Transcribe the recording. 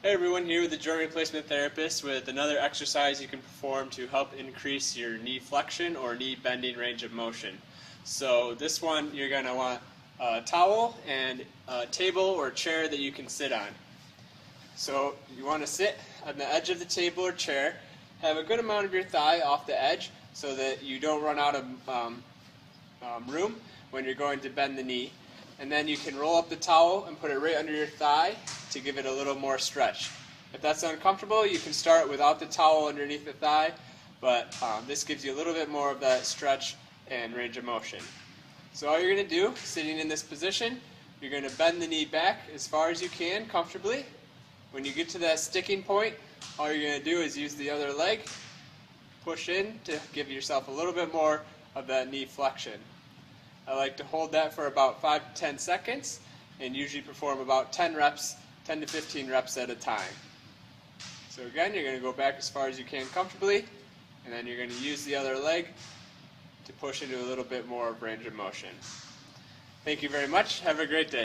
Hey everyone, here with the joint replacement therapist with another exercise you can perform to help increase your knee flexion or knee bending range of motion. So this one you're going to want a towel and a table or chair that you can sit on. So you want to sit on the edge of the table or chair, have a good amount of your thigh off the edge so that you don't run out of room when you're going to bend the knee. And then you can roll up the towel and put it right under your thigh to give it a little more stretch. If that's uncomfortable, you can start without the towel underneath the thigh, but this gives you a little bit more of that stretch and range of motion. So all you're going to do, sitting in this position, you're going to bend the knee back as far as you can comfortably. When you get to that sticking point, all you're going to do is use the other leg, push in to give yourself a little bit more of that knee flexion. I like to hold that for about 5 to 10 seconds and usually perform about 10 to 15 reps at a time. So again, you're going to go back as far as you can comfortably, and then you're going to use the other leg to push into a little bit more of range of motion. Thank you very much. Have a great day.